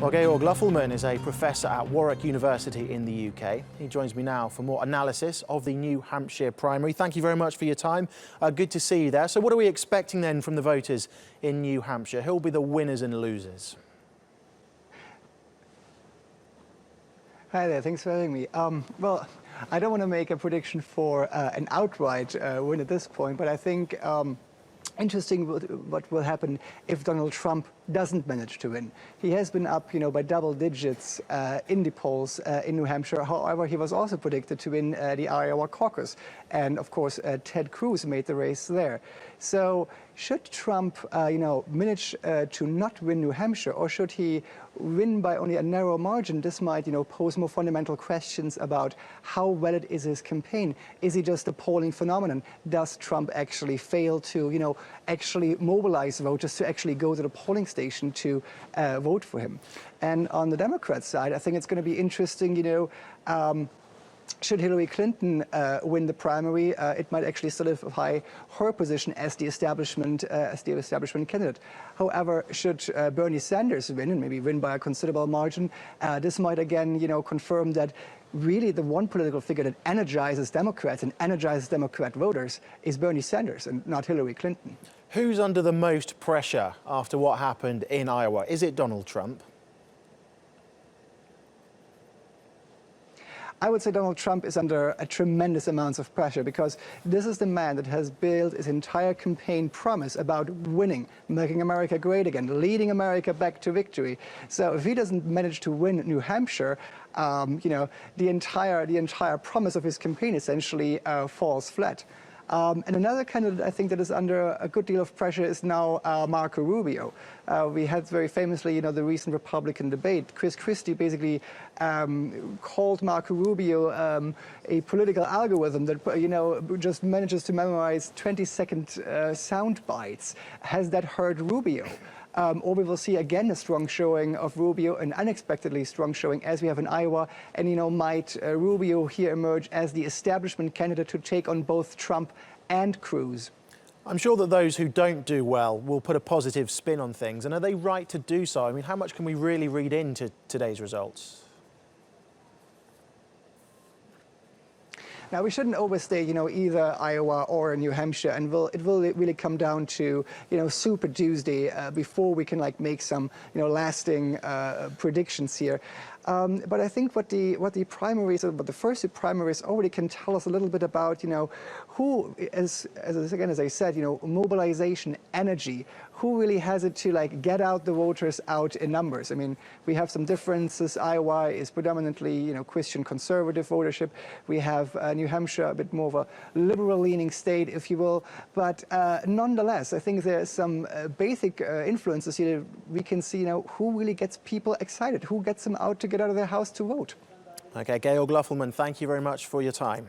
Well, Georg Lofflmann is a professor at Warwick University in the UK. He joins me now for more analysis of the New Hampshire primary. Thank you very much for your time. Good to see you there. So what are we expecting then from the voters in New Hampshire? Who'll be the winners and losers? Hi there, thanks for having me. Well, I don't want to make a prediction for an outright win at this point, but I think interesting what will happen if Donald Trump doesn't manage to win. He has been up, by double digits in the polls in New Hampshire. However, he was also predicted to win the Iowa caucus. And of course, Ted Cruz made the race there. So should Trump, manage to not win New Hampshire, or should he win by only a narrow margin? This might, pose more fundamental questions about how valid is his campaign. Is he just a polling phenomenon? Does Trump actually fail to, actually mobilize voters to actually go to the polling station to vote for him? And on the Democrat side, I think it's going to be interesting, should Hillary Clinton win the primary, it might actually solidify her position as the establishment candidate. However, should Bernie Sanders win, and maybe win by a considerable margin, this might again, confirm that really the one political figure that energizes Democrats and energizes Democrat voters is Bernie Sanders and not Hillary Clinton. Who's under the most pressure after what happened in Iowa? Is it Donald Trump? I would say Donald Trump is under a tremendous amounts of pressure, because this is the man that has built his entire campaign promise about winning, making America great again, leading America back to victory. So if he doesn't manage to win New Hampshire, the entire promise of his campaign essentially falls flat. And another candidate I think that is under a good deal of pressure is now Marco Rubio. We had very famously, the recent Republican debate. Chris Christie basically called Marco Rubio a political algorithm that, just manages to memorize 20-second sound bites. Has that hurt Rubio? Or we will see again a strong showing of Rubio, an unexpectedly strong showing as we have in Iowa, and might Rubio here emerge as the establishment candidate to take on both Trump and Cruz? I'm sure that those who don't do well will put a positive spin on things, and are they right to do so? I mean, how much can we really read into today's results? Now, we shouldn't overstate, either Iowa or New Hampshire, and it will really come down to, Super Tuesday before we can make some, lasting predictions here. But I think what the primaries, what the first two primaries already can tell us a little bit about, who, as I said, mobilization, energy, who really has it to get out the voters out in numbers. I mean, we have some differences. Iowa is predominantly, Christian conservative votership. We have New Hampshire, a bit more of a liberal-leaning state, if you will. But nonetheless, I think there are some basic influences here. We can see, who really gets people excited, who gets them out to get out of their house to vote. Okay, Georg Lofflmann, thank you very much for your time.